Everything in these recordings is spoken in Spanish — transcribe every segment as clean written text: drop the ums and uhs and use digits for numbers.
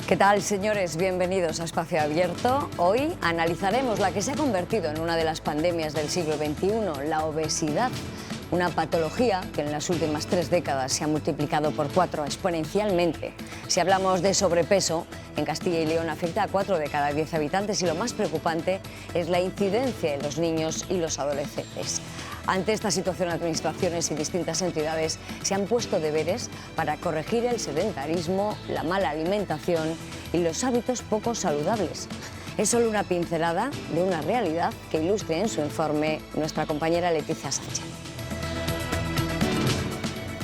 ¿Qué tal, señores? Bienvenidos a Espacio Abierto. Hoy analizaremos la que se ha convertido en una de las pandemias del siglo XXI, la obesidad. Una patología que en las últimas 3 décadas se ha multiplicado por 4 exponencialmente. Si hablamos de sobrepeso, en Castilla y León afecta a 4 de cada 10 habitantes y lo más preocupante es la incidencia en los niños y los adolescentes. Ante esta situación, administraciones y distintas entidades se han puesto deberes para corregir el sedentarismo, la mala alimentación y los hábitos poco saludables. Es solo una pincelada de una realidad que ilustra en su informe nuestra compañera Leticia Sánchez.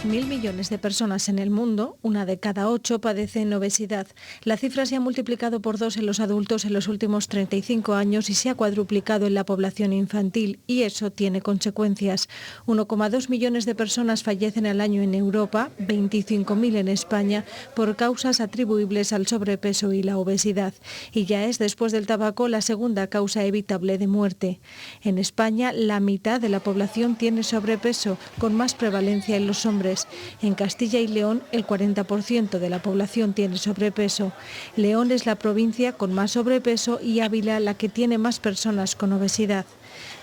1.000 millones de personas en el mundo, 1 de cada 8 padecen obesidad. La cifra se ha multiplicado por 2 en los adultos en los últimos 35 años y se ha cuadruplicado en la población infantil, y eso tiene consecuencias. 1,2 millones de personas fallecen al año en Europa, 25.000 en España, por causas atribuibles al sobrepeso y la obesidad. Y ya es, después del tabaco, la segunda causa evitable de muerte. En España, la mitad de la población tiene sobrepeso, con más prevalencia en los hombres. En Castilla y León, el 40% de la población tiene sobrepeso. León es la provincia con más sobrepeso y Ávila la que tiene más personas con obesidad.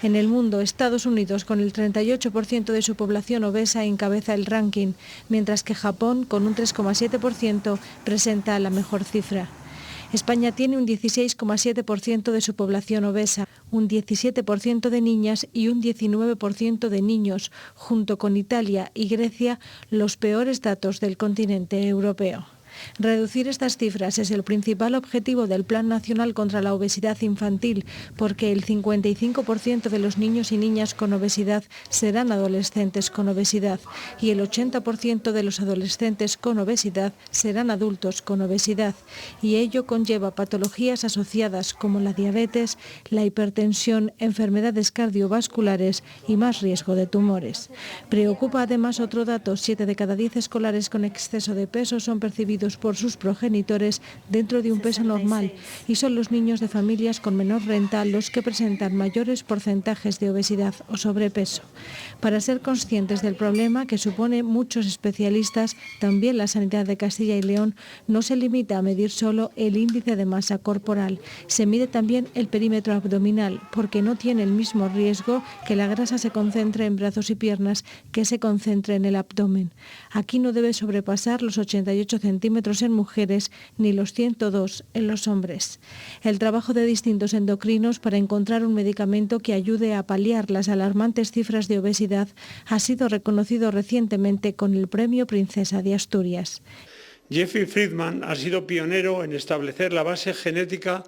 En el mundo, Estados Unidos, con el 38% de su población obesa, encabeza el ranking, mientras que Japón, con un 3,7%, presenta la mejor cifra. España tiene un 16,7% de su población obesa, un 17% de niñas y un 19% de niños, junto con Italia y Grecia, los peores datos del continente europeo. Reducir estas cifras es el principal objetivo del Plan Nacional contra la Obesidad Infantil, porque el 55% de los niños y niñas con obesidad serán adolescentes con obesidad y el 80% de los adolescentes con obesidad serán adultos con obesidad, y ello conlleva patologías asociadas como la diabetes, la hipertensión, enfermedades cardiovasculares y más riesgo de tumores. Preocupa además otro dato: 7 de cada 10 escolares con exceso de peso son percibidos por sus progenitores dentro de un peso normal, y son los niños de familias con menor renta los que presentan mayores porcentajes de obesidad o sobrepeso. Para ser conscientes del problema que supone, muchos especialistas, también la sanidad de Castilla y León, no se limita a medir solo el índice de masa corporal. Se mide también el perímetro abdominal, porque no tiene el mismo riesgo que la grasa se concentre en brazos y piernas que se concentre en el abdomen. Aquí no debe sobrepasar los 88 centímetros en mujeres ni los 102 en los hombres. El trabajo de distintos endocrinos para encontrar un medicamento que ayude a paliar las alarmantes cifras de obesidad ha sido reconocido recientemente con el Premio Princesa de Asturias. Jeffrey Friedman ha sido pionero en establecer la base genética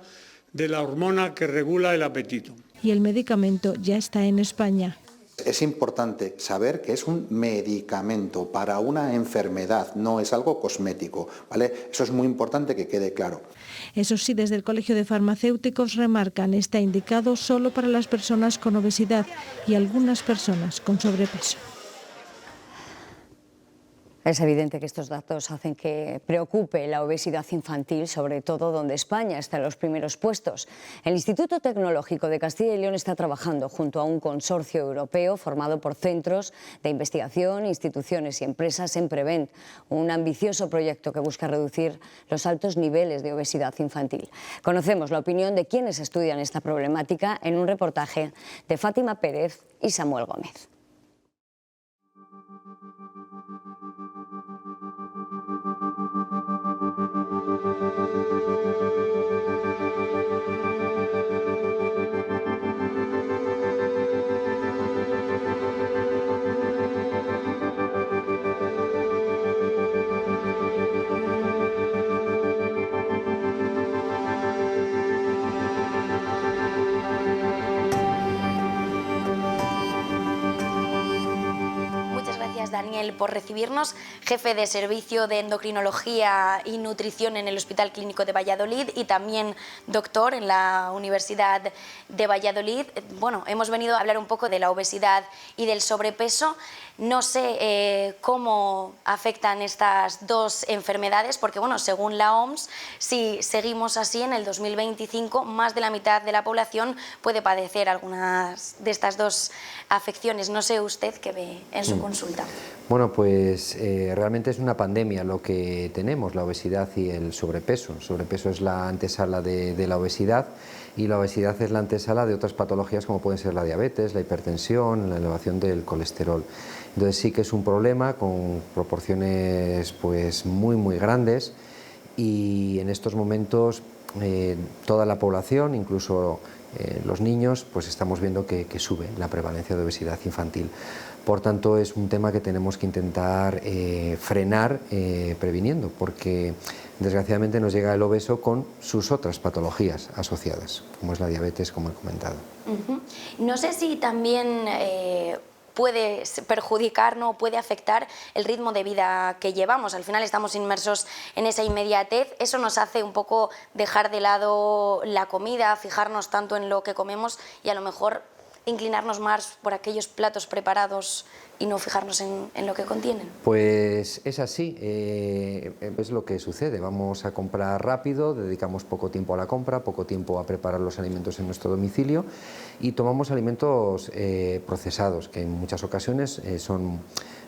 de la hormona que regula el apetito. Y el medicamento ya está en España. Es importante saber que es un medicamento para una enfermedad, no es algo cosmético, ¿vale? Eso es muy importante que quede claro. Eso sí, desde el Colegio de Farmacéuticos remarcan, está indicado solo para las personas con obesidad y algunas personas con sobrepeso. Es evidente que estos datos hacen que preocupe la obesidad infantil, sobre todo donde España está en los primeros puestos. El Instituto Tecnológico de Castilla y León está trabajando junto a un consorcio europeo formado por centros de investigación, instituciones y empresas en Prevent, un ambicioso proyecto que busca reducir los altos niveles de obesidad infantil. Conocemos la opinión de quienes estudian esta problemática en un reportaje de Fátima Pérez y Samuel Gómez. Daniel, por recibirnos, jefe de Servicio de Endocrinología y Nutrición en el Hospital Clínico de Valladolid y también doctor en la Universidad de Valladolid. Bueno, hemos venido a hablar un poco de la obesidad y del sobrepeso. No sé cómo afectan estas dos enfermedades, porque bueno, según la OMS, si seguimos así, en el 2025 más de la mitad de la población puede padecer algunas de estas dos afecciones. No sé usted qué ve en su consulta. Bueno, pues realmente es una pandemia lo que tenemos, la obesidad y el sobrepeso. El sobrepeso es la antesala de la obesidad, y la obesidad es la antesala de otras patologías como pueden ser la diabetes, la hipertensión, la elevación del colesterol. Entonces sí que es un problema con proporciones pues muy grandes, y en estos momentos toda la población, incluso los niños, pues estamos viendo que sube la prevalencia de obesidad infantil. Por tanto, es un tema que tenemos que intentar frenar previniendo, porque desgraciadamente nos llega el obeso con sus otras patologías asociadas, como es la diabetes, como he comentado. No sé si también puede perjudicar, ¿no? Puede afectar el ritmo de vida que llevamos. Al final estamos inmersos en esa inmediatez. Eso nos hace un poco dejar de lado la comida, fijarnos tanto en lo que comemos y a lo mejor inclinarnos más por aquellos platos preparados y no fijarnos en lo que contienen. Pues es así, es lo que sucede. Vamos a comprar rápido, dedicamos poco tiempo a la compra, poco tiempo a preparar los alimentos en nuestro domicilio, y tomamos alimentos procesados, que en muchas ocasiones son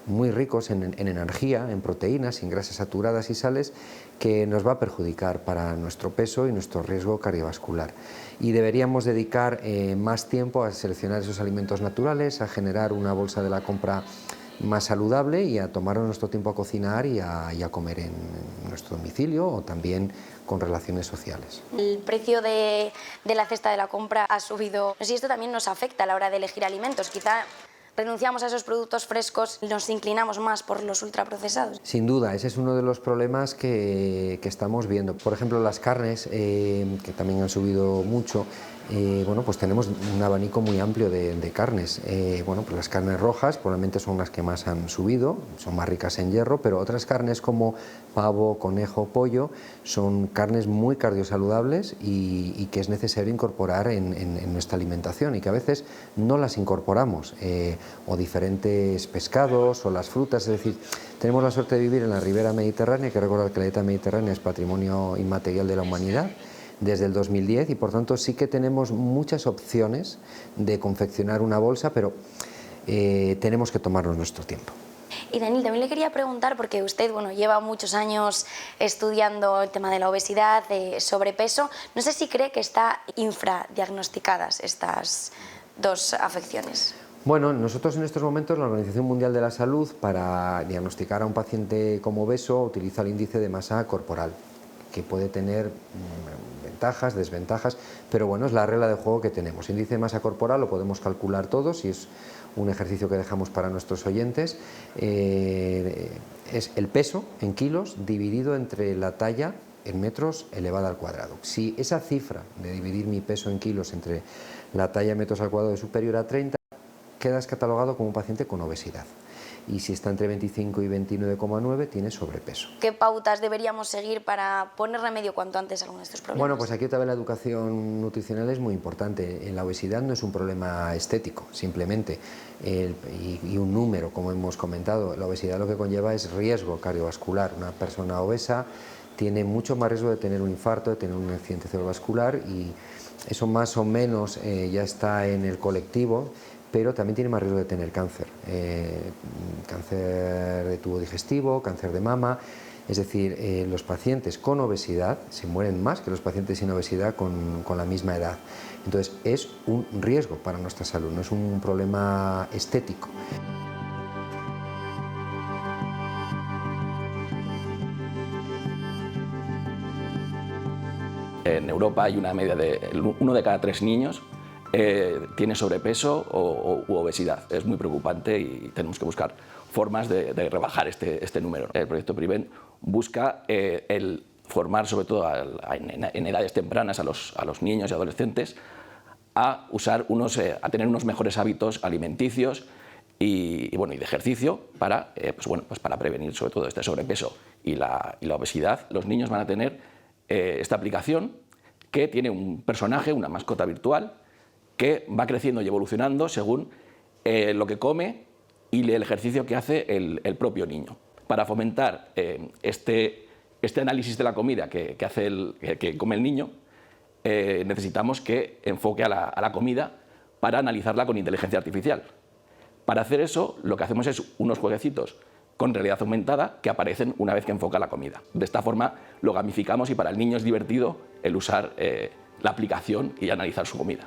muy ricos en energía, en proteínas, en grasas saturadas y sales, que nos va a perjudicar para nuestro peso y nuestro riesgo cardiovascular. Y deberíamos dedicar más tiempo a seleccionar esos alimentos naturales, a generar una bolsa de la compra más saludable y a tomar nuestro tiempo a cocinar y a comer en nuestro domicilio, o también con relaciones sociales. El precio de la cesta de la compra ha subido. No sé si esto también nos afecta a la hora de elegir alimentos. Quizá renunciamos a esos productos frescos y nos inclinamos más por los ultraprocesados. Sin duda, ese es uno de los problemas que estamos viendo. Por ejemplo, las carnes, que también han subido mucho. Bueno, pues tenemos un abanico muy amplio de carnes. Bueno, pues las carnes rojas probablemente son las que más han subido, son más ricas en hierro, pero otras carnes como pavo, conejo, pollo, son carnes muy cardiosaludables y que es necesario incorporar en nuestra alimentación, y que a veces no las incorporamos, o diferentes pescados o las frutas. Es decir, tenemos la suerte de vivir en la ribera mediterránea. Hay que recordar que la dieta mediterránea es patrimonio inmaterial de la humanidad desde el 2010, y por tanto sí que tenemos muchas opciones de confeccionar una bolsa, pero tenemos que tomarnos nuestro tiempo. Y Daniel, también le quería preguntar, porque usted lleva muchos años estudiando el tema de la obesidad, de sobrepeso. No sé si cree que están infradiagnosticadas estas dos afecciones. Bueno, nosotros en estos momentos, la Organización Mundial de la Salud, para diagnosticar a un paciente como obeso, utiliza el índice de masa corporal, que puede tener ventajas, desventajas, pero bueno, es la regla de juego que tenemos. El índice de masa corporal lo podemos calcular todos, y es un ejercicio que dejamos para nuestros oyentes. Es el peso en kilos dividido entre la talla en metros elevada al cuadrado. Si esa cifra de dividir mi peso en kilos entre la talla en metros al cuadrado es superior a 30, quedas catalogado como un paciente con obesidad. Y si está entre 25 y 29,9, tiene sobrepeso. ¿Qué pautas deberíamos seguir para poner remedio cuanto antes a algunos de estos problemas? Bueno, pues aquí otra vez la educación nutricional es muy importante. La obesidad no es un problema estético, simplemente, y un número, como hemos comentado. La obesidad lo que conlleva es riesgo cardiovascular. Una persona obesa tiene mucho más riesgo de tener un infarto, de tener un accidente cerebrovascular, y eso más o menos ya está en el colectivo, pero también tiene más riesgo de tener cáncer, cáncer de tubo digestivo, cáncer de mama. Es decir, los pacientes con obesidad se mueren más que los pacientes sin obesidad con la misma edad. Entonces, es un riesgo para nuestra salud, no es un problema estético. En Europa hay una media de 1 de cada 3 niños tiene sobrepeso u obesidad. Es muy preocupante y tenemos que buscar formas de rebajar este número. El proyecto PRIVENT busca el formar, sobre todo en edades tempranas, a los niños y adolescentes a tener unos mejores hábitos alimenticios y de ejercicio para prevenir sobre todo este sobrepeso y la obesidad. Los niños van a tener esta aplicación que tiene un personaje, una mascota virtual, que va creciendo y evolucionando según lo que come y el ejercicio que hace el propio niño. Para fomentar este análisis de la comida que come el niño, necesitamos que enfoque a la comida para analizarla con inteligencia artificial. Para hacer eso, lo que hacemos es unos jueguecitos con realidad aumentada que aparecen una vez que enfoca la comida. De esta forma lo gamificamos y para el niño es divertido el usar la aplicación y analizar su comida.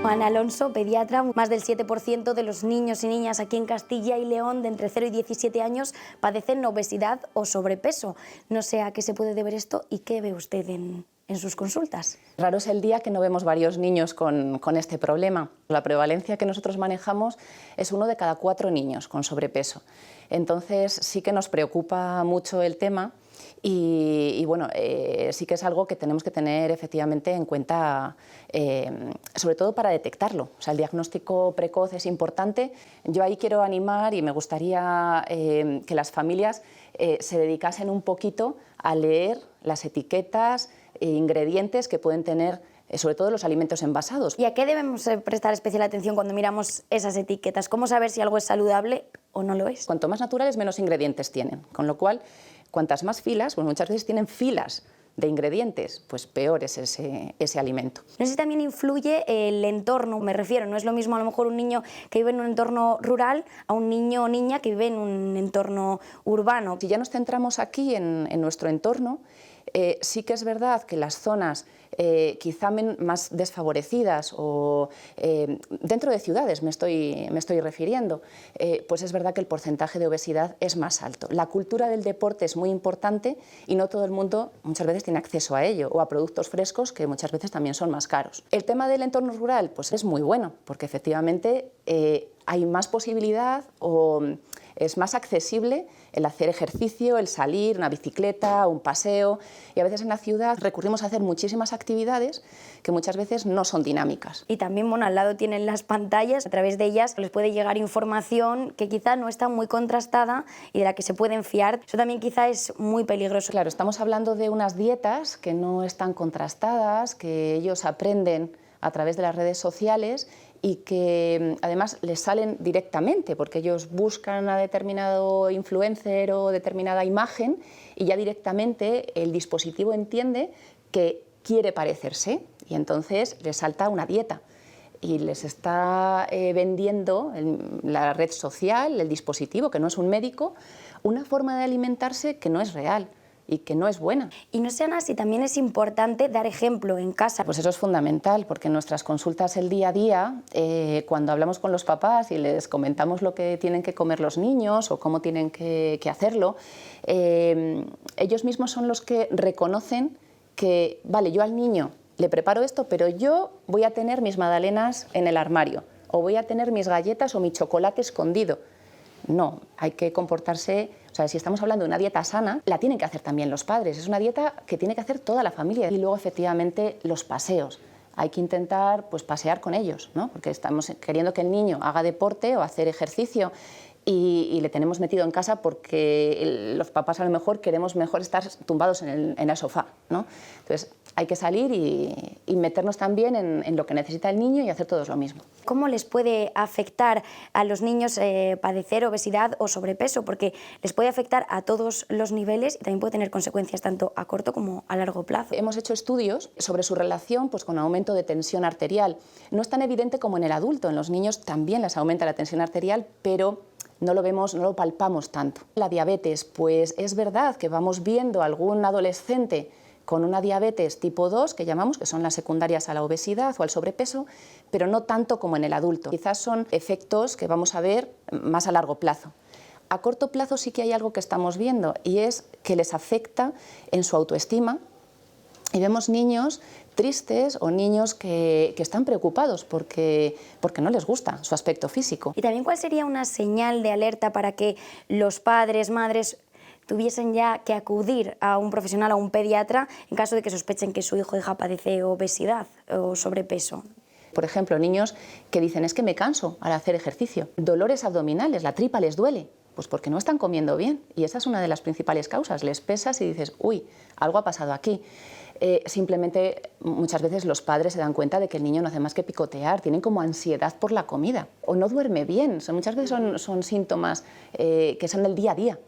Ana Alonso, pediatra, más del 7% de los niños y niñas aquí en Castilla y León de entre 0 y 17 años padecen obesidad o sobrepeso. No sé a qué se puede deber esto y qué ve usted en sus consultas. Raro es el día que no vemos varios niños con este problema. La prevalencia que nosotros manejamos es 1 de cada 4 niños con sobrepeso. Entonces sí que nos preocupa mucho el tema y bueno, sí que es algo que tenemos que tener efectivamente en cuenta, sobre todo para detectarlo. O sea, el diagnóstico precoz es importante. Yo ahí quiero animar y me gustaría que las familias se dedicasen un poquito a leer las etiquetas e ingredientes que pueden tener, sobre todo los alimentos envasados. ¿Y a qué debemos prestar especial atención cuando miramos esas etiquetas? ¿Cómo saber si algo es saludable o no lo es? Cuanto más naturales, menos ingredientes tienen, con lo cual, cuantas más filas, pues muchas veces tienen filas de ingredientes, pues peor es ese alimento. No sé si también influye el entorno, me refiero, no es lo mismo a lo mejor un niño que vive en un entorno rural a un niño o niña que vive en un entorno urbano. Si ya nos centramos aquí en nuestro entorno, sí que es verdad que las zonas quizá más desfavorecidas o dentro de ciudades me estoy refiriendo, pues es verdad que el porcentaje de obesidad es más alto. La cultura del deporte es muy importante y no todo el mundo muchas veces tiene acceso a ello o a productos frescos que muchas veces también son más caros. El tema del entorno rural pues es muy bueno porque efectivamente hay más posibilidad o es más accesible el hacer ejercicio, el salir, una bicicleta, un paseo, y a veces en la ciudad recurrimos a hacer muchísimas actividades que muchas veces no son dinámicas. Y también, bueno, al lado tienen las pantallas, a través de ellas les puede llegar información que quizá no está muy contrastada y de la que se pueden fiar. Eso también quizá es muy peligroso. Claro, estamos hablando de unas dietas que no están contrastadas, que ellos aprenden a través de las redes sociales y que además les salen directamente porque ellos buscan a determinado influencer o determinada imagen y ya directamente el dispositivo entiende que quiere parecerse y entonces les salta una dieta y les está vendiendo la red social, el dispositivo, que no es un médico, una forma de alimentarse que no es real y que no es buena. Y no sé, Ana, si también es importante dar ejemplo en casa. Pues eso es fundamental, porque en nuestras consultas el día a día, cuando hablamos con los papás y les comentamos lo que tienen que comer los niños o cómo tienen que hacerlo, ellos mismos son los que reconocen que, vale, yo al niño le preparo esto, pero yo voy a tener mis magdalenas en el armario, o voy a tener mis galletas o mi chocolate escondido. No, hay que comportarse, o sea, si estamos hablando de una dieta sana, la tienen que hacer también los padres, es una dieta que tiene que hacer toda la familia. Y luego, efectivamente, los paseos. Hay que intentar pues, pasear con ellos, ¿no? Porque estamos queriendo que el niño haga deporte o hacer ejercicio y le tenemos metido en casa porque los papás a lo mejor queremos mejor estar tumbados en el sofá, ¿no? Entonces, hay que salir y meternos también en lo que necesita el niño y hacer todos lo mismo. ¿Cómo les puede afectar a los niños padecer obesidad o sobrepeso? Porque les puede afectar a todos los niveles y también puede tener consecuencias tanto a corto como a largo plazo. Hemos hecho estudios sobre su relación pues, con aumento de tensión arterial. No es tan evidente como en el adulto, en los niños también les aumenta la tensión arterial, pero no lo vemos, no lo palpamos tanto. La diabetes, pues es verdad que vamos viendo a algún adolescente con una diabetes tipo 2, que llamamos, que son las secundarias a la obesidad o al sobrepeso, pero no tanto como en el adulto. Quizás son efectos que vamos a ver más a largo plazo. A corto plazo sí que hay algo que estamos viendo y es que les afecta en su autoestima y vemos niños tristes o niños que están preocupados porque no les gusta su aspecto físico. ¿Y también cuál sería una señal de alerta para que los padres, madres tuviesen ya que acudir a un profesional, a un pediatra, en caso de que sospechen que su hijo o hija padece obesidad o sobrepeso? Por ejemplo, niños que dicen, es que me canso al hacer ejercicio. Dolores abdominales, la tripa les duele, pues porque no están comiendo bien. Y esa es una de las principales causas. Les pesas y dices, uy, algo ha pasado aquí. Simplemente muchas veces los padres se dan cuenta de que el niño no hace más que picotear, tienen como ansiedad por la comida o no duerme bien. Muchas veces son síntomas que son del día a día.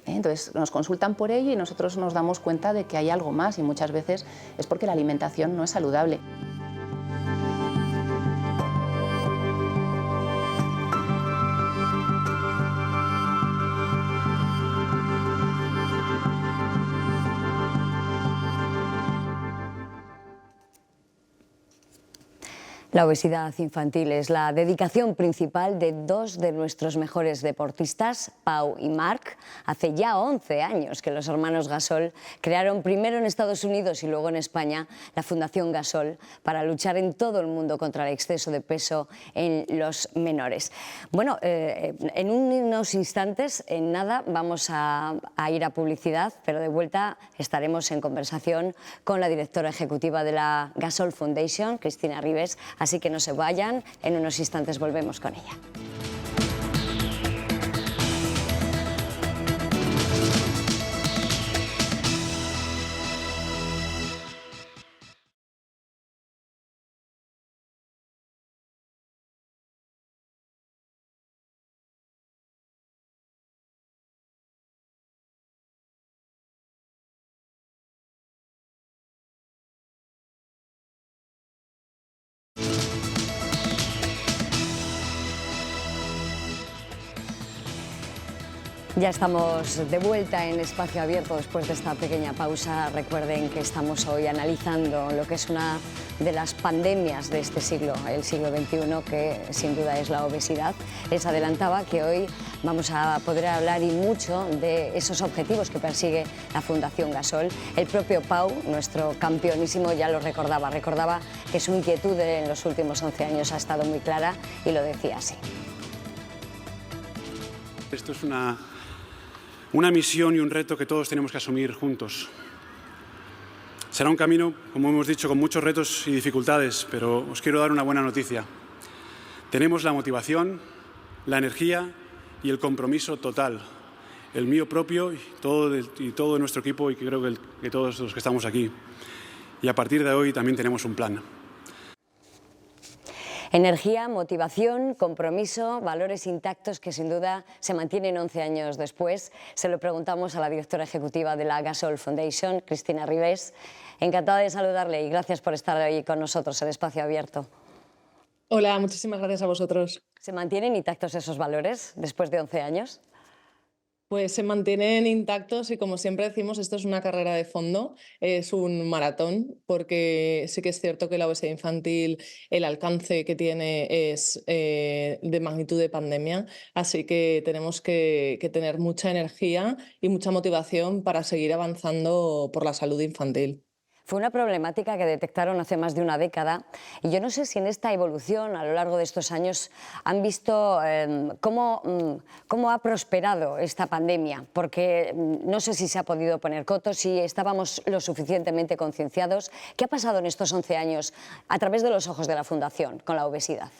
Entonces nos consultan por ello y nosotros nos damos cuenta de que hay algo más y muchas veces es porque la alimentación no es saludable. La obesidad infantil es la dedicación principal de dos de nuestros mejores deportistas, Pau y Marc. Hace ya 11 años que los hermanos Gasol crearon primero en Estados Unidos y luego en España la Fundación Gasol para luchar en todo el mundo contra el exceso de peso en los menores. Bueno, en unos instantes, en nada, vamos a ir a publicidad, pero de vuelta estaremos en conversación con la directora ejecutiva de la Gasol Foundation, Cristina Ribes. Así que no se vayan, en unos instantes volvemos con ella. Ya estamos de vuelta en Espacio Abierto después de esta pequeña pausa. Recuerden que estamos hoy analizando lo que es una de las pandemias de este siglo, el siglo XXI, que sin duda es la obesidad. Les adelantaba que hoy vamos a poder hablar y mucho de esos objetivos que persigue la Fundación Gasol. El propio Pau, nuestro campeonísimo, ya lo recordaba que su inquietud en los últimos 11 años ha estado muy clara y lo decía así. Esto es una misión y un reto que todos tenemos que asumir juntos. Será un camino, como hemos dicho, con muchos retos y dificultades, pero os quiero dar una buena noticia. Tenemos la motivación, la energía y el compromiso total, el mío propio y todo de nuestro equipo y creo que todos los que estamos aquí. Y a partir de hoy también tenemos un plan. Energía, motivación, compromiso, valores intactos que sin duda se mantienen 11 años después. Se lo preguntamos a la directora ejecutiva de la Gasol Foundation, Cristina Ribes. Encantada de saludarle y gracias por estar ahí con nosotros en Espacio Abierto. Hola, muchísimas gracias a vosotros. ¿Se mantienen intactos esos valores después de 11 años? Pues se mantienen intactos y como siempre decimos, esto es una carrera de fondo, es un maratón, porque sí que es cierto que la obesidad infantil, el alcance que tiene es de magnitud de pandemia, así que tenemos que tener mucha energía y mucha motivación para seguir avanzando por la salud infantil. Fue una problemática que detectaron hace más de una década y yo no sé si en esta evolución a lo largo de estos años han visto cómo ha prosperado esta pandemia, porque no sé si se ha podido poner coto, si estábamos lo suficientemente concienciados. ¿Qué ha pasado en estos 11 años a través de los ojos de la Fundación con la obesidad?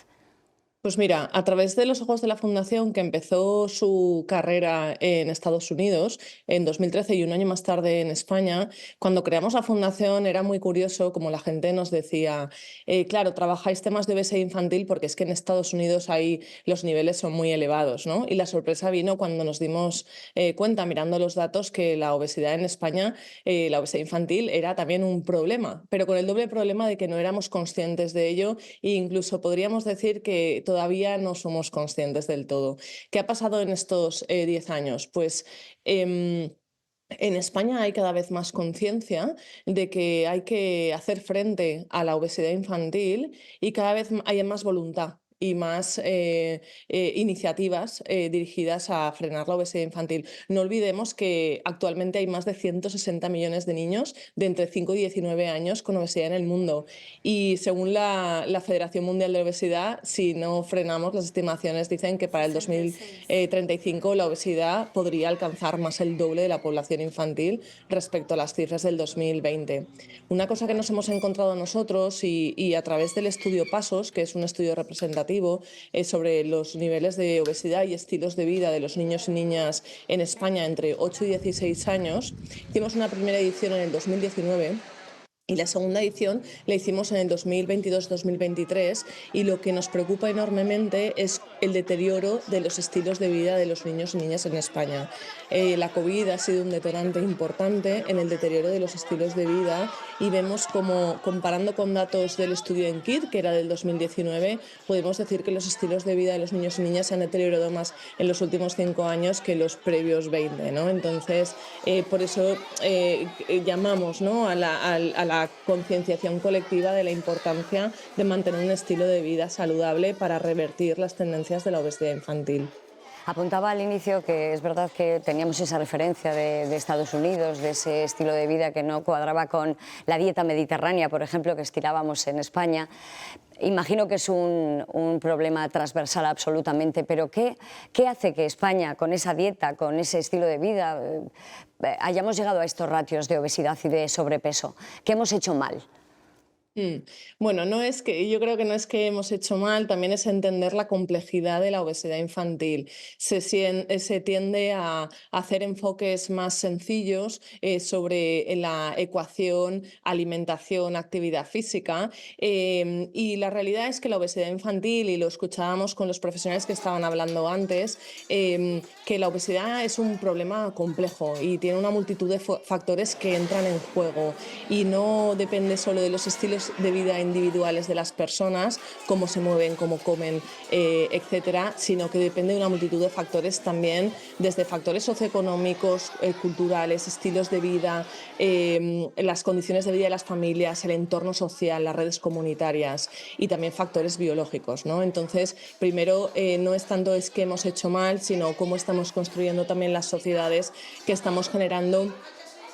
Pues mira, a través de los ojos de la Fundación, que empezó su carrera en Estados Unidos en 2013 y un año más tarde en España, cuando creamos la Fundación era muy curioso como la gente nos decía, claro, trabajáis temas de obesidad infantil porque es que en Estados Unidos ahí los niveles son muy elevados, ¿no? Y la sorpresa vino cuando nos dimos cuenta, mirando los datos, que la obesidad en España, la obesidad infantil era también un problema, pero con el doble problema de que no éramos conscientes de ello e incluso podríamos decir que todavía no somos conscientes del todo. ¿Qué ha pasado en estos 10 años? Pues en España hay cada vez más conciencia de que hay que hacer frente a la obesidad infantil y cada vez hay más voluntad y más iniciativas dirigidas a frenar la obesidad infantil. No olvidemos que actualmente hay más de 160 millones de niños de entre 5 y 19 años con obesidad en el mundo y según la Federación Mundial de Obesidad, si no frenamos, las estimaciones dicen que para el 2035 la obesidad podría alcanzar más el doble de la población infantil respecto a las cifras del 2020. Una cosa que nos hemos encontrado nosotros y a través del estudio PASOS, que es un estudio representativo sobre los niveles de obesidad y estilos de vida de los niños y niñas en España entre 8 y 16 años. Hicimos una primera edición en el 2019 y la segunda edición la hicimos en el 2022-2023 y lo que nos preocupa enormemente es el deterioro de los estilos de vida de los niños y niñas en España. La COVID ha sido un detonante importante en el deterioro de los estilos de vida y vemos como, comparando con datos del estudio ENKID, que era del 2019, podemos decir que los estilos de vida de los niños y niñas se han deteriorado más en los últimos 5 años que los previos 20, ¿no? Entonces, por eso llamamos, ¿no?, a la concienciación colectiva de la importancia de mantener un estilo de vida saludable para revertir las tendencias de la obesidad infantil. Apuntaba al inicio que es verdad que teníamos esa referencia de Estados Unidos, de ese estilo de vida que no cuadraba con la dieta mediterránea, por ejemplo, que estirábamos en España. Imagino que es un problema transversal absolutamente, pero ¿qué hace que España, con esa dieta, con ese estilo de vida, hayamos llegado a estos ratios de obesidad y de sobrepeso? ¿Qué hemos hecho mal? Bueno, yo creo que no es que hemos hecho mal, también es entender la complejidad de la obesidad infantil. Se tiende a hacer enfoques más sencillos sobre la ecuación alimentación, actividad física, y la realidad es que la obesidad infantil, y lo escuchábamos con los profesionales que estaban hablando antes, que la obesidad es un problema complejo y tiene una multitud de factores que entran en juego y no depende solo de los estilos de vida individuales de las personas, cómo se mueven, cómo comen, etcétera, sino que depende de una multitud de factores también, desde factores socioeconómicos, culturales, estilos de vida, las condiciones de vida de las familias, el entorno social, las redes comunitarias y también factores biológicos, ¿no? Entonces, primero, no es tanto es que hemos hecho mal, sino cómo estamos construyendo también las sociedades que estamos generando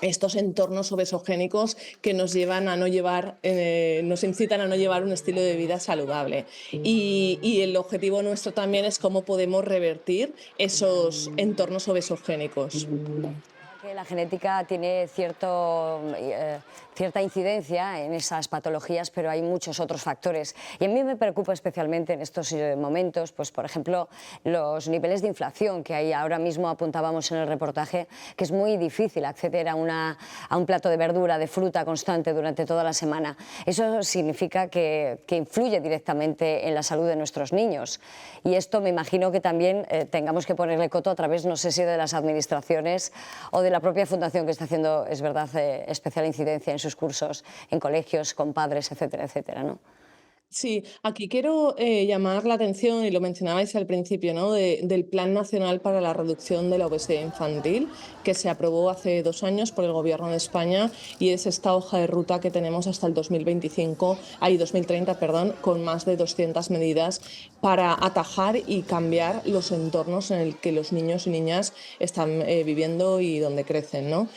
estos entornos obesogénicos que nos llevan a no llevar, nos incitan a no llevar un estilo de vida saludable. Y el objetivo nuestro también es cómo podemos revertir esos entornos obesogénicos. Que la genética tiene cierta incidencia en esas patologías, pero hay muchos otros factores. Y a mí me preocupa especialmente en estos momentos, pues por ejemplo, los niveles de inflación que hay ahora mismo. Apuntábamos en el reportaje que es muy difícil acceder a un plato de verdura, de fruta constante durante toda la semana. Eso significa que influye directamente en la salud de nuestros niños. Y esto me imagino que también tengamos que ponerle coto a través, no sé si de las administraciones o de la propia fundación, que está haciendo, es verdad, especial incidencia en sus cursos, en colegios, con padres, etcétera, etcétera, ¿no? Sí, aquí quiero llamar la atención, y lo mencionabais al principio, ¿no?, del Plan Nacional para la Reducción de la Obesidad Infantil, que se aprobó hace 2 años por el Gobierno de España, y es esta hoja de ruta que tenemos hasta el 2030, con más de 200 medidas para atajar y cambiar los entornos en el que los niños y niñas están viviendo y donde crecen, ¿no?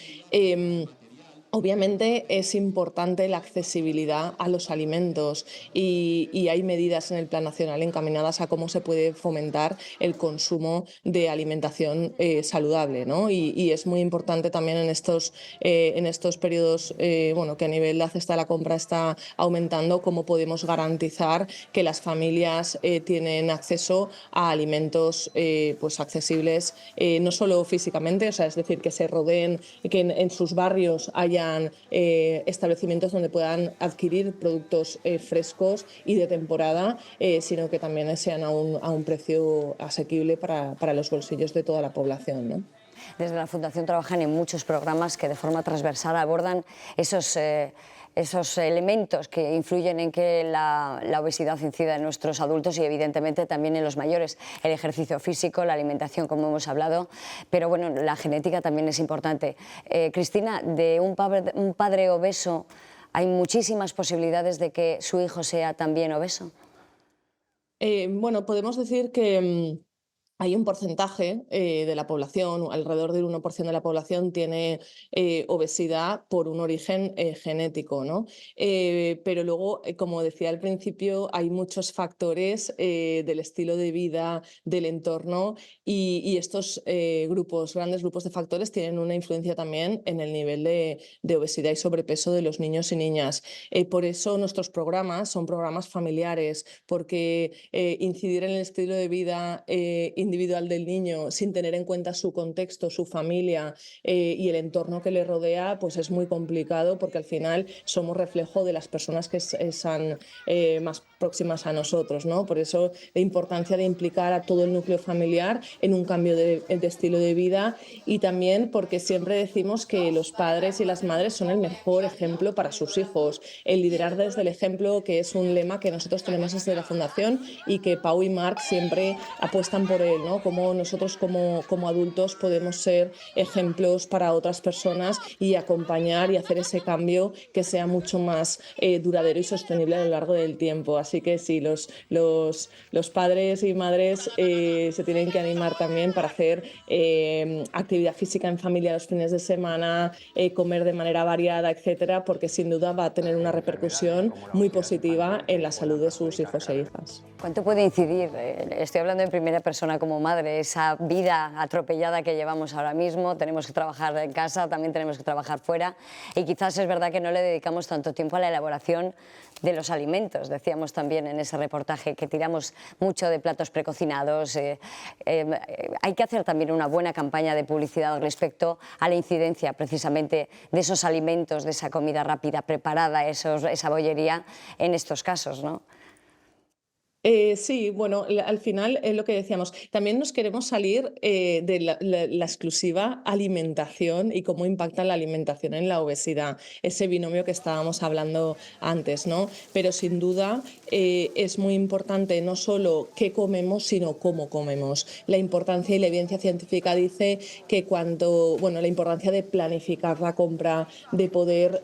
Obviamente es importante la accesibilidad a los alimentos y hay medidas en el Plan Nacional encaminadas a cómo se puede fomentar el consumo de alimentación saludable, ¿no? Y es muy importante también en estos periodos que a nivel de la cesta de la compra está aumentando, cómo podemos garantizar que las familias tienen acceso a alimentos pues accesibles, no solo físicamente, o sea, es decir, que se rodeen, que en sus barrios hayan establecimientos donde puedan adquirir productos frescos y de temporada, sino que también sean a un precio asequible para los bolsillos de toda la población, ¿no? Desde la Fundación trabajan en muchos programas que de forma transversal abordan esos elementos que influyen en que la obesidad incida en nuestros adultos y evidentemente también en los mayores. El ejercicio físico, la alimentación, como hemos hablado, pero bueno, la genética también es importante. Cristina, de un padre obeso, ¿hay muchísimas posibilidades de que su hijo sea también obeso? Podemos decir que hay un porcentaje de la población, alrededor del 1% de la población tiene obesidad por un origen genético, ¿no? Pero luego, como decía al principio, hay muchos factores del estilo de vida, del entorno, y estos grandes grupos de factores tienen una influencia también en el nivel de obesidad y sobrepeso de los niños y niñas. Por eso nuestros programas son programas familiares, porque incidir en el estilo de vida individual del niño sin tener en cuenta su contexto, su familia y el entorno que le rodea, pues es muy complicado, porque al final somos reflejo de las personas que están más próximas a nosotros, ¿no? Por eso la importancia de implicar a todo el núcleo familiar en un cambio de estilo de vida, y también porque siempre decimos que los padres y las madres son el mejor ejemplo para sus hijos. El liderar desde el ejemplo, que es un lema que nosotros tenemos desde la Fundación y que Pau y Marc siempre apuestan por él, ¿no? Como nosotros como adultos podemos ser ejemplos para otras personas y acompañar y hacer ese cambio que sea mucho más duradero y sostenible a lo largo del tiempo. Así que sí, los padres y madres se tienen que animar también para hacer actividad física en familia los fines de semana, comer de manera variada, etcétera, porque sin duda va a tener una repercusión muy positiva en la salud de sus hijos e hijas. ¿Cuánto puede incidir, estoy hablando en primera persona como madre, esa vida atropellada que llevamos ahora mismo? Tenemos que trabajar en casa, también tenemos que trabajar fuera, y quizás es verdad que no le dedicamos tanto tiempo a la elaboración de los alimentos. Decíamos también en ese reportaje que tiramos mucho de platos precocinados. Hay que hacer también una buena campaña de publicidad respecto a la incidencia precisamente de esos alimentos, de esa comida rápida preparada, esa bollería en estos casos, ¿no? Sí, bueno, al final es lo que decíamos. También nos queremos salir de la exclusiva alimentación y cómo impacta la alimentación en la obesidad, ese binomio que estábamos hablando antes, ¿no? Pero sin duda es muy importante no solo qué comemos, sino cómo comemos. La importancia y la evidencia científica dice que la importancia de planificar la compra, de poder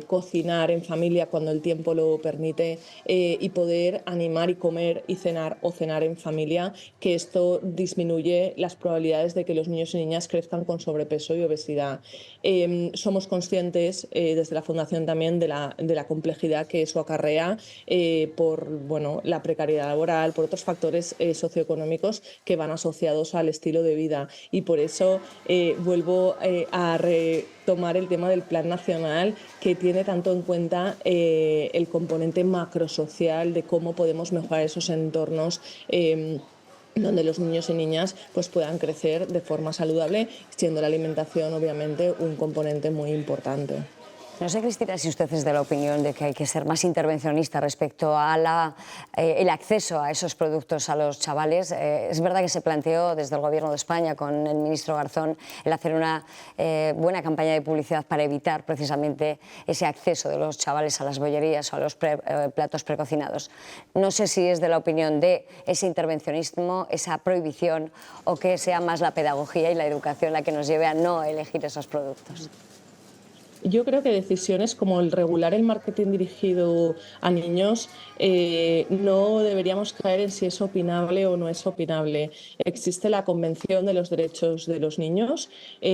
cocinar en familia cuando el tiempo lo permite, y poder animar y comer y cenar o cenar en familia, que esto disminuye las probabilidades de que los niños y niñas crezcan con sobrepeso y obesidad. Somos conscientes desde la Fundación también de la complejidad que eso acarrea por la precariedad laboral, por otros factores socioeconómicos que van asociados al estilo de vida, y por eso vuelvo a retomar el tema del Plan Nacional, que tiene tanto en cuenta el componente macrosocial de cómo podemos mejorar esos entornos donde los niños y niñas pues puedan crecer de forma saludable, siendo la alimentación obviamente un componente muy importante. No sé, Cristina, si usted es de la opinión de que hay que ser más intervencionista respecto a el acceso a esos productos a los chavales. Es verdad que se planteó desde el Gobierno de España con el ministro Garzón el hacer una buena campaña de publicidad para evitar precisamente ese acceso de los chavales a las bollerías o a los platos precocinados. No sé si es de la opinión de ese intervencionismo, esa prohibición, o que sea más la pedagogía y la educación la que nos lleve a no elegir esos productos. Yo creo que decisiones como el regular el marketing dirigido a niños no deberíamos caer en si es opinable o no es opinable. Existe la Convención de los Derechos de los Niños,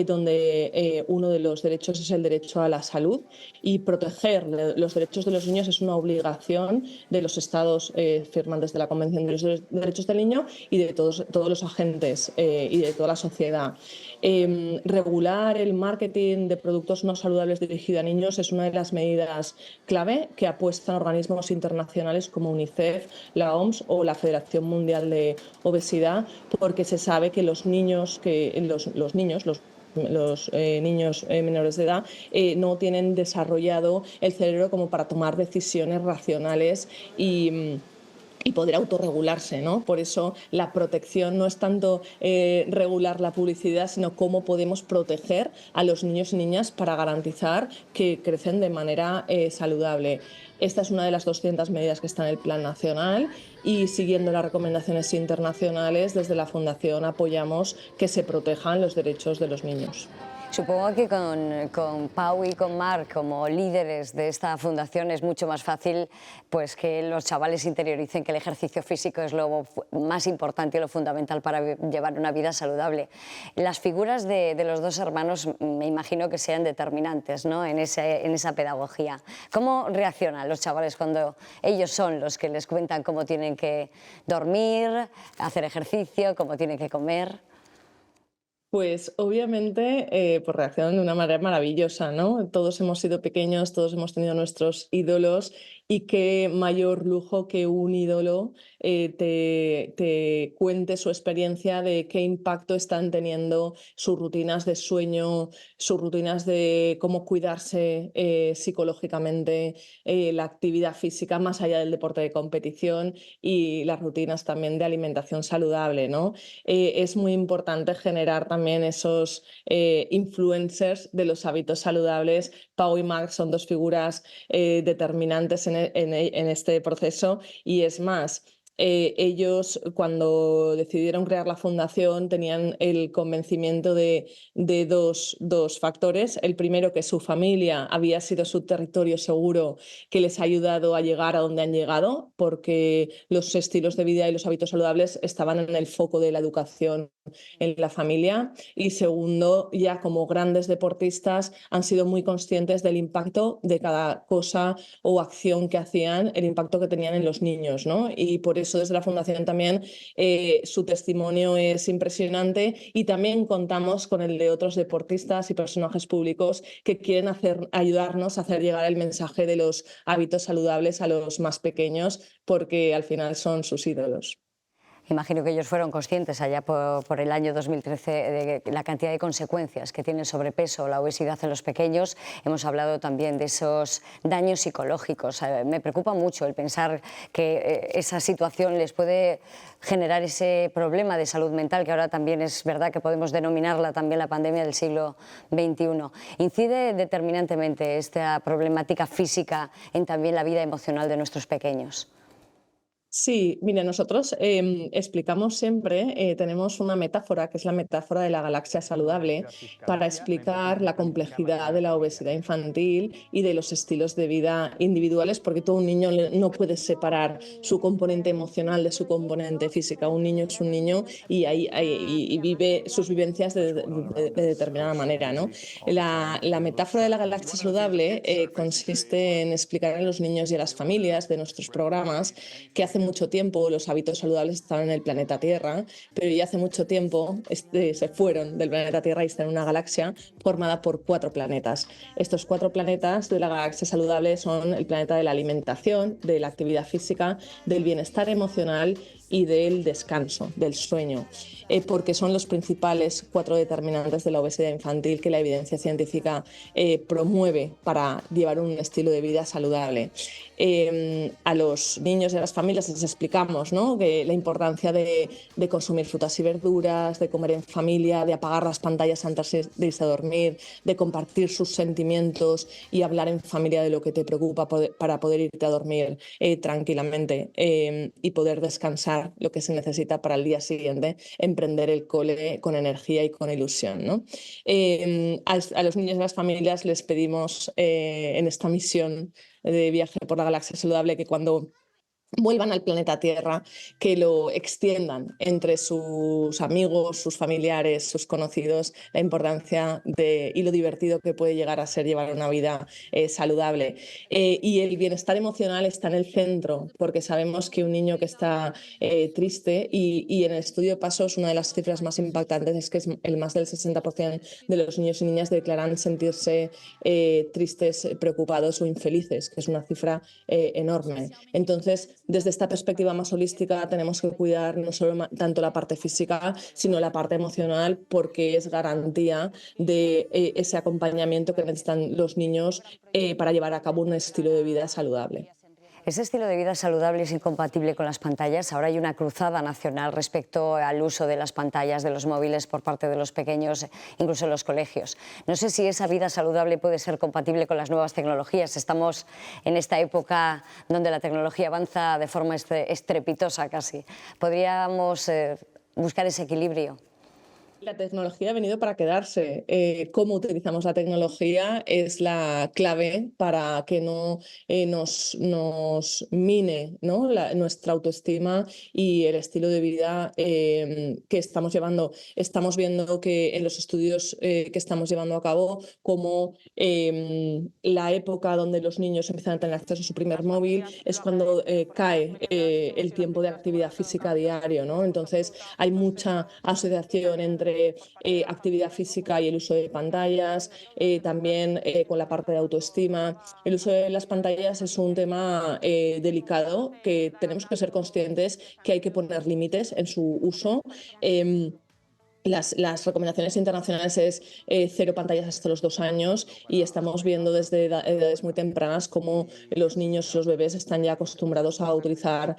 donde uno de los derechos es el derecho a la salud, y proteger los derechos de los niños es una obligación de los Estados firmantes de la Convención de los Derechos del Niño y de todos los agentes y de toda la sociedad. Regular el marketing de productos no saludables dirigido a niños es una de las medidas clave que apuestan organismos internacionales como UNICEF, la OMS o la Federación Mundial de Obesidad, porque se sabe que los niños menores de edad no tienen desarrollado el cerebro como para tomar decisiones racionales y poder autorregularse, ¿no? Por eso la protección no es tanto regular la publicidad, sino cómo podemos proteger a los niños y niñas para garantizar que crecen de manera saludable. Esta es una de las 200 medidas que está en el Plan Nacional, y siguiendo las recomendaciones internacionales, desde la Fundación apoyamos que se protejan los derechos de los niños. Supongo que con Pau y con Marc como líderes de esta fundación es mucho más fácil pues que los chavales interioricen que el ejercicio físico es lo más importante y lo fundamental para llevar una vida saludable. Las figuras de los dos hermanos me imagino que sean determinantes, ¿no? en esa pedagogía. ¿Cómo reaccionan los chavales cuando ellos son los que les cuentan cómo tienen que dormir, hacer ejercicio, cómo tienen que comer? Pues obviamente pues reaccionan de una manera maravillosa, ¿no? Todos hemos sido pequeños, todos hemos tenido nuestros ídolos, y qué mayor lujo que un ídolo te cuente su experiencia de qué impacto están teniendo sus rutinas de sueño, sus rutinas de cómo cuidarse psicológicamente, la actividad física más allá del deporte de competición y las rutinas también de alimentación saludable, ¿no? Es muy importante generar también esos influencers de los hábitos saludables. Pau y Max son dos figuras determinantes en este proceso y es más, ellos cuando decidieron crear la fundación tenían el convencimiento de dos factores. El primero, que su familia había sido su territorio seguro, que les ha ayudado a llegar a donde han llegado, porque los estilos de vida y los hábitos saludables estaban en el foco de la educación en la familia. Y segundo, ya como grandes deportistas han sido muy conscientes del impacto de cada cosa o acción que hacían, el impacto que tenían en los niños, ¿no? Y por eso desde la Fundación también su testimonio es impresionante, y también contamos con el de otros deportistas y personajes públicos que quieren ayudarnos a hacer llegar el mensaje de los hábitos saludables a los más pequeños, porque al final son sus ídolos. Imagino que ellos fueron conscientes allá por el año 2013 de la cantidad de consecuencias que tiene el sobrepeso o la obesidad en los pequeños. Hemos hablado también de esos daños psicológicos. Me preocupa mucho el pensar que esa situación les puede generar ese problema de salud mental, que ahora también es verdad que podemos denominarla también la pandemia del siglo XXI. ¿Incide determinantemente esta problemática física en también la vida emocional de nuestros pequeños? Sí, mira, nosotros explicamos siempre, tenemos una metáfora que es la metáfora de la galaxia saludable para explicar la complejidad de la obesidad infantil y de los estilos de vida individuales, porque todo un niño no puede separar su componente emocional de su componente física. Un niño es un niño y vive sus vivencias de determinada manera, ¿no? La metáfora de la galaxia saludable consiste en explicar a los niños y a las familias de nuestros programas que hace mucho tiempo los hábitos saludables estaban en el planeta Tierra, pero ya hace mucho tiempo se fueron del planeta Tierra y están en una galaxia formada por 4 planetas. Estos 4 planetas de la galaxia saludable son el planeta de la alimentación, de la actividad física, del bienestar emocional y del descanso, del sueño, porque son los principales 4 determinantes de la obesidad infantil que la evidencia científica promueve para llevar un estilo de vida saludable. A los niños y a las familias les explicamos, ¿no?, que la importancia de consumir frutas y verduras, de comer en familia, de apagar las pantallas antes de irse a dormir, de compartir sus sentimientos y hablar en familia de lo que te preocupa para poder irte a dormir tranquilamente y poder descansar lo que se necesita para el día siguiente emprender el cole con energía y con ilusión, ¿no? A los niños y a las familias les pedimos en esta misión de viaje por la galaxia saludable que cuando vuelvan al planeta Tierra, que lo extiendan entre sus amigos, sus familiares, sus conocidos, la importancia y lo divertido que puede llegar a ser llevar una vida saludable. Y el bienestar emocional está en el centro, porque sabemos que un niño que está triste, y en el estudio de PASOS una de las cifras más impactantes es que el más del 60% de los niños y niñas declaran sentirse tristes, preocupados o infelices, que es una cifra enorme. Entonces, desde esta perspectiva más holística tenemos que cuidar no solo tanto la parte física, sino la parte emocional, porque es garantía de ese acompañamiento que necesitan los niños para llevar a cabo un estilo de vida saludable. ¿Ese estilo de vida saludable es incompatible con las pantallas? Ahora hay una cruzada nacional respecto al uso de las pantallas, de los móviles por parte de los pequeños, incluso en los colegios. No sé si esa vida saludable puede ser compatible con las nuevas tecnologías. Estamos en esta época donde la tecnología avanza de forma estrepitosa casi. ¿Podríamos buscar ese equilibrio? La tecnología ha venido para quedarse. Cómo utilizamos la tecnología es la clave para que no nos mine, ¿no?, nuestra autoestima y el estilo de vida que estamos llevando. Estamos viendo que en los estudios que estamos llevando a cabo, como la época donde los niños empiezan a tener acceso a su primer móvil es cuando cae el tiempo de actividad física diario, ¿no? Entonces hay mucha asociación entre entre actividad física y el uso de pantallas, también con la parte de autoestima. El uso de las pantallas es un tema delicado que tenemos que ser conscientes que hay que poner límites en su uso. Las recomendaciones internacionales es 0 pantallas hasta los 2 años y estamos viendo desde edades muy tempranas cómo los niños, los bebés están ya acostumbrados a utilizar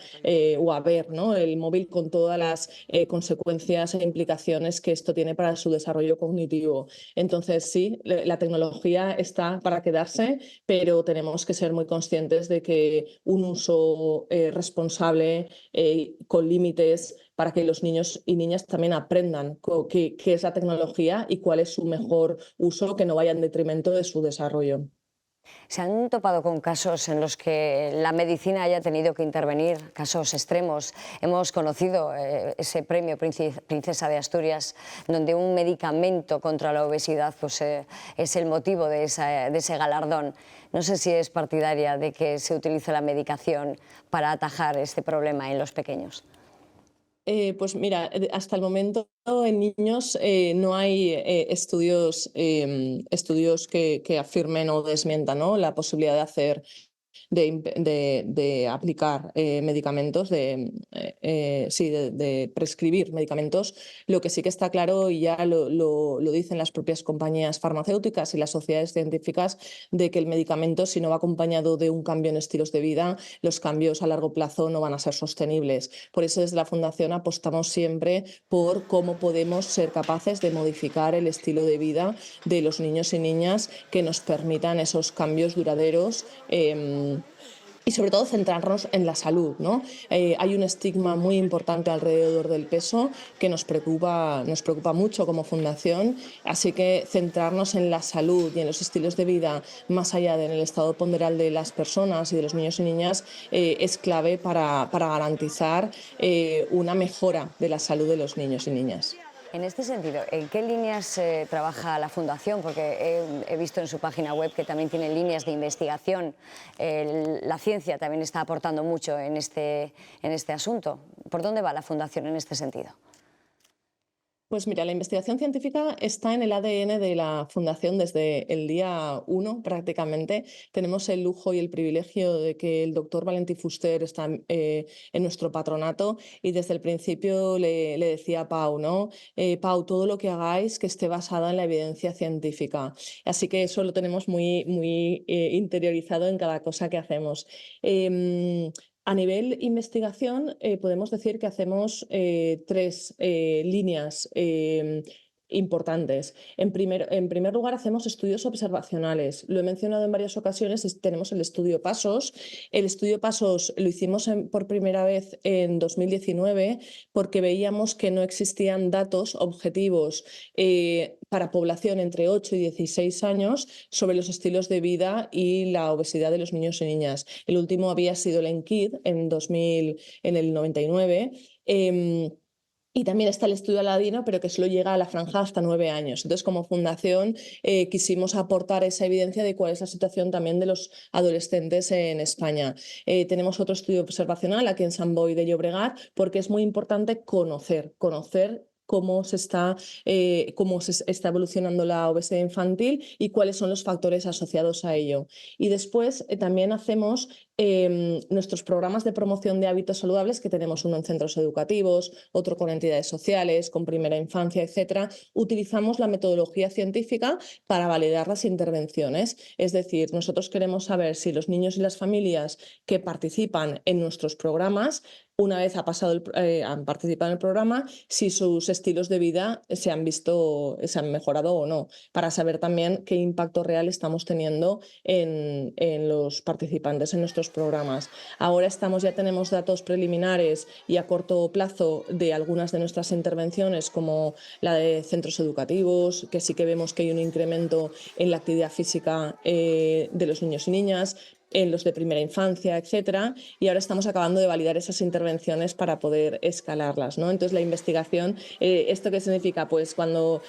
o a ver, ¿no?, el móvil con todas las consecuencias e implicaciones que esto tiene para su desarrollo cognitivo. Entonces sí, la tecnología está para quedarse, pero tenemos que ser muy conscientes de que un uso responsable, con límites, para que los niños y niñas también aprendan qué es la tecnología y cuál es su mejor uso, que no vaya en detrimento de su desarrollo. ¿Se han topado con casos en los que la medicina haya tenido que intervenir, casos extremos? Hemos conocido ese premio Princesa de Asturias, donde un medicamento contra la obesidad pues, es el motivo de ese galardón. No sé si es partidaria de que se utilice la medicación para atajar este problema en los pequeños. Pues mira, hasta el momento en niños no hay estudios que afirmen o desmientan, ¿no?, la posibilidad de hacer de aplicar medicamentos, de prescribir medicamentos. Lo que sí que está claro, y ya lo dicen las propias compañías farmacéuticas y las sociedades científicas, de que el medicamento, si no va acompañado de un cambio en estilos de vida, los cambios a largo plazo no van a ser sostenibles. Por eso desde la Fundación apostamos siempre por cómo podemos ser capaces de modificar el estilo de vida de los niños y niñas que nos permitan esos cambios duraderos. Y sobre todo centrarnos en la salud, ¿no? Hay un estigma muy importante alrededor del peso que nos preocupa mucho como fundación, así que centrarnos en la salud y en los estilos de vida más allá del estado ponderal de las personas y de los niños y niñas es clave para garantizar una mejora de la salud de los niños y niñas. En este sentido, ¿en qué líneas trabaja la Fundación? Porque he visto en su página web que también tiene líneas de investigación. La ciencia también está aportando mucho en este asunto. ¿Por dónde va la Fundación en este sentido? Pues mira, la investigación científica está en el ADN de la Fundación desde el día 1 prácticamente. Tenemos el lujo y el privilegio de que el doctor Valentí Fuster está en nuestro patronato y desde el principio le decía a Pau, ¿no? Pau, todo lo que hagáis que esté basado en la evidencia científica. Así que eso lo tenemos muy interiorizado en cada cosa que hacemos. A nivel investigación, podemos decir que hacemos 3 líneas importantes. En primer lugar, hacemos estudios observacionales. Lo he mencionado en varias ocasiones, tenemos el estudio PASOS. El estudio PASOS lo hicimos por primera vez en 2019 porque veíamos que no existían datos objetivos para población entre 8 y 16 años sobre los estilos de vida y la obesidad de los niños y niñas. El último había sido el ENKID en el 99. Y también está el estudio Aladino, pero que solo llega a la franja hasta 9 años. Entonces, como fundación, quisimos aportar esa evidencia de cuál es la situación también de los adolescentes en España. Tenemos otro estudio observacional aquí en Sant Boi de Llobregat, porque es muy importante conocer cómo se está evolucionando la obesidad infantil y cuáles son los factores asociados a ello. Y después también hacemos nuestros programas de promoción de hábitos saludables, que tenemos uno en centros educativos, otro con entidades sociales, con primera infancia, etc. Utilizamos la metodología científica para validar las intervenciones. Es decir, nosotros queremos saber si los niños y las familias que participan en nuestros programas, una vez han participado en el programa, si sus estilos de vida se han mejorado o no, para saber también qué impacto real estamos teniendo en los participantes en nuestros programas. Ahora ya tenemos datos preliminares y a corto plazo de algunas de nuestras intervenciones, como la de centros educativos, que sí que vemos que hay un incremento en la actividad física de los niños y niñas. en los de primera infancia, etcétera, y ahora estamos acabando de validar esas intervenciones para poder escalarlas, ¿no? Entonces la investigación, ¿esto qué significa? Pues cuando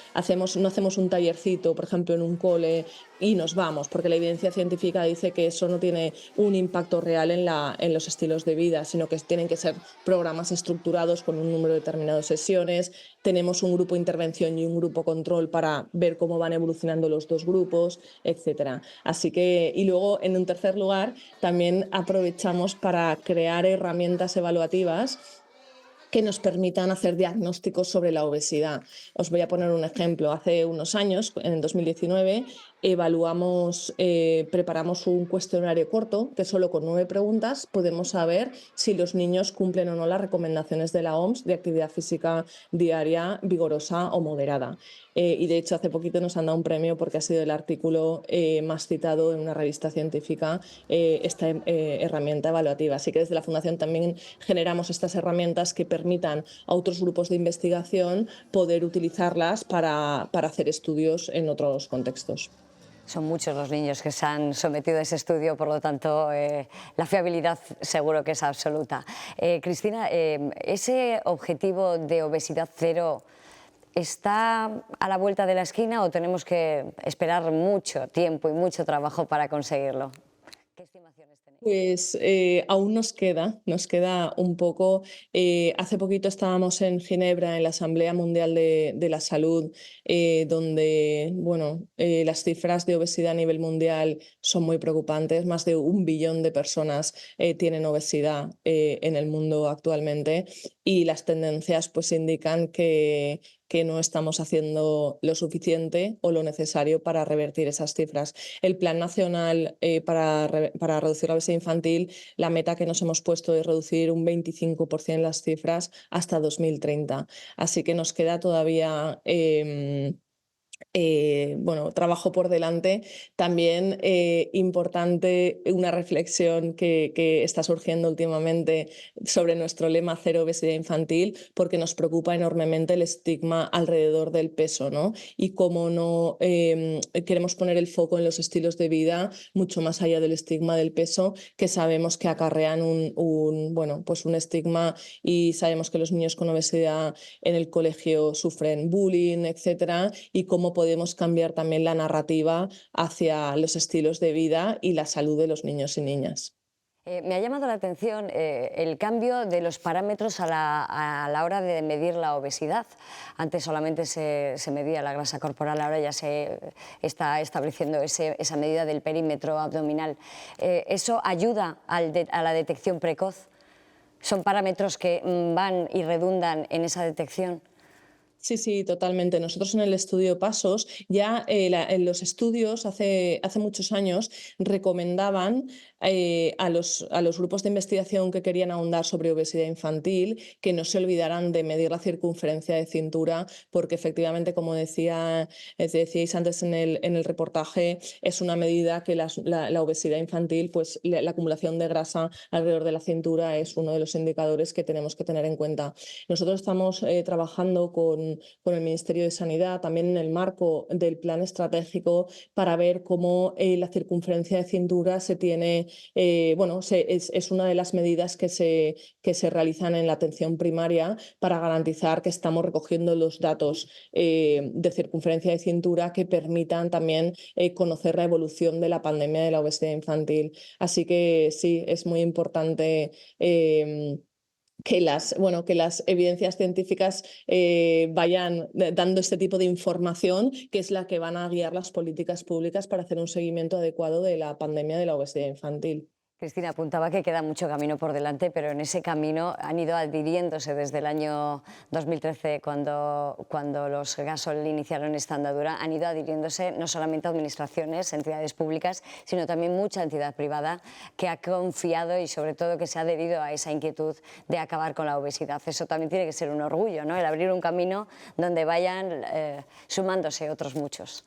no hacemos un tallercito, por ejemplo, en un cole y nos vamos, porque la evidencia científica dice que eso no tiene un impacto real en los estilos de vida, sino que tienen que ser programas estructurados con un número determinado de sesiones. Tenemos un grupo de intervención y un grupo control para ver cómo van evolucionando los dos grupos, etcétera. Así que, y luego, en un tercer lugar, también aprovechamos para crear herramientas evaluativas que nos permitan hacer diagnósticos sobre la obesidad. Os voy a poner un ejemplo. Hace unos años, en 2019, preparamos un cuestionario corto que solo con 9 preguntas podemos saber si los niños cumplen o no las recomendaciones de la OMS de actividad física diaria vigorosa o moderada. Y de hecho hace poquito nos han dado un premio porque ha sido el artículo más citado en una revista científica, esta herramienta evaluativa. Así que desde la Fundación también generamos estas herramientas que permitan a otros grupos de investigación poder utilizarlas para hacer estudios en otros contextos. Son muchos los niños que se han sometido a ese estudio, por lo tanto, la fiabilidad seguro que es absoluta. Cristina, ¿ese objetivo de obesidad cero está a la vuelta de la esquina o tenemos que esperar mucho tiempo y mucho trabajo para conseguirlo? ¿Qué estimaciones tenéis? Pues aún nos queda un poco. Hace poquito estábamos en Ginebra, en la Asamblea Mundial de la Salud, donde las cifras de obesidad a nivel mundial son muy preocupantes. Más de 1 billón de personas tienen obesidad en el mundo actualmente, y las tendencias pues indican que no estamos haciendo lo suficiente o lo necesario para revertir esas cifras. El Plan Nacional para reducir la obesidad infantil, la meta que nos hemos puesto es reducir un 25% las cifras hasta 2030. Así que nos queda todavía trabajo por delante. También importante una reflexión que está surgiendo últimamente sobre nuestro lema Cero Obesidad Infantil, porque nos preocupa enormemente el estigma alrededor del peso, ¿no? Y cómo no queremos poner el foco en los estilos de vida mucho más allá del estigma del peso, que sabemos que acarrean un estigma, y sabemos que los niños con obesidad en el colegio sufren bullying, etcétera, y cómo podemos cambiar también la narrativa hacia los estilos de vida y la salud de los niños y niñas. Me ha llamado la atención el cambio de los parámetros a la hora de medir la obesidad. Antes solamente se medía la grasa corporal, ahora ya se está estableciendo esa medida del perímetro abdominal. ¿Eso ayuda a la detección precoz? ¿Son parámetros que van y redundan en esa detección? Sí, totalmente. Nosotros en el estudio PASOS, ya en los estudios hace muchos años recomendaban a los grupos de investigación que querían ahondar sobre obesidad infantil que no se olvidaran de medir la circunferencia de cintura, porque efectivamente, como decíais antes en el reportaje, es una medida que la obesidad infantil, pues la acumulación de grasa alrededor de la cintura es uno de los indicadores que tenemos que tener en cuenta. Nosotros estamos trabajando con el Ministerio de Sanidad, también en el marco del plan estratégico, para ver cómo la circunferencia de cintura se tiene, es una de las medidas que se realizan en la atención primaria para garantizar que estamos recogiendo los datos de circunferencia de cintura que permitan también conocer la evolución de la pandemia de la obesidad infantil. Así que sí, es muy importante que las evidencias científicas vayan dando este tipo de información, que es la que van a guiar las políticas públicas para hacer un seguimiento adecuado de la pandemia de la obesidad infantil. Cristina apuntaba que queda mucho camino por delante, pero en ese camino han ido adhiriéndose desde el año 2013, cuando los Gasol iniciaron esta andadura, han ido adhiriéndose no solamente administraciones, entidades públicas, sino también mucha entidad privada que ha confiado y sobre todo que se ha adherido a esa inquietud de acabar con la obesidad. Eso también tiene que ser un orgullo, ¿no? El abrir un camino donde vayan sumándose otros muchos.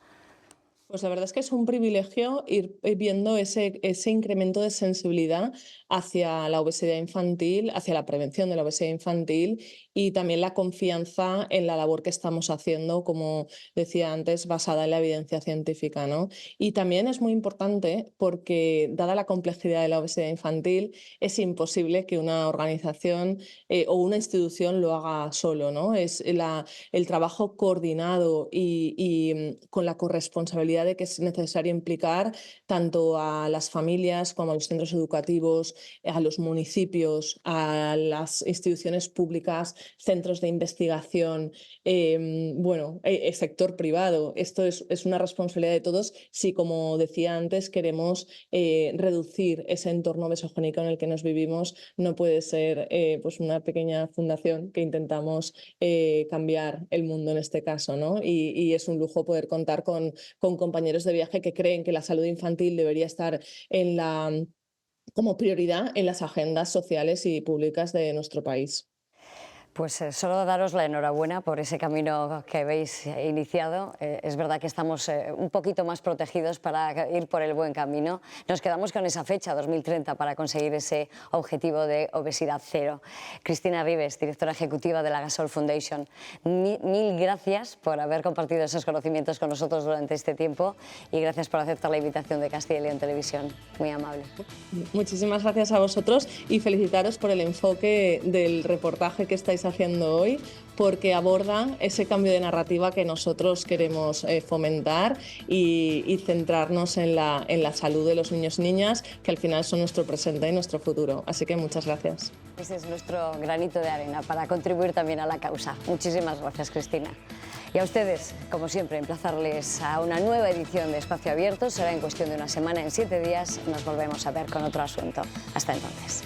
Pues la verdad es que es un privilegio ir viendo ese incremento de sensibilidad hacia la obesidad infantil, hacia la prevención de la obesidad infantil y también la confianza en la labor que estamos haciendo, como decía antes, basada en la evidencia científica, ¿no? Y también es muy importante porque, dada la complejidad de la obesidad infantil, es imposible que una organización o una institución lo haga solo, ¿no? Es el trabajo coordinado y con la corresponsabilidad de que es necesario implicar tanto a las familias como a los centros educativos, a los municipios, a las instituciones públicas, centros de investigación, sector privado. Esto es una responsabilidad de todos si, como decía antes, queremos reducir ese entorno obesogénico en el que nos vivimos. No puede ser pues una pequeña fundación que intentamos cambiar el mundo en este caso, ¿no? Y es un lujo poder contar con compañeros de viaje que creen que la salud infantil debería estar como prioridad en las agendas sociales y públicas de nuestro país. Pues solo daros la enhorabuena por ese camino que habéis iniciado. Es verdad que estamos un poquito más protegidos para ir por el buen camino. Nos quedamos con esa fecha, 2030, para conseguir ese objetivo de obesidad cero. Cristina Ribes, directora ejecutiva de la Gasol Foundation, mil gracias por haber compartido esos conocimientos con nosotros durante este tiempo y gracias por aceptar la invitación de Castilla y León Televisión. Muy amable. Muchísimas gracias a vosotros y felicitaros por el enfoque del reportaje que estáis haciendo hoy, porque aborda ese cambio de narrativa que nosotros queremos fomentar y centrarnos en la salud de los niños y niñas, que al final son nuestro presente y nuestro futuro. Así que muchas gracias. Ese es nuestro granito de arena para contribuir también a la causa. Muchísimas gracias, Cristina. Y a ustedes, como siempre, emplazarles a una nueva edición de Espacio Abierto. Será en cuestión de una semana, en 7 días. Nos volvemos a ver con otro asunto. Hasta entonces.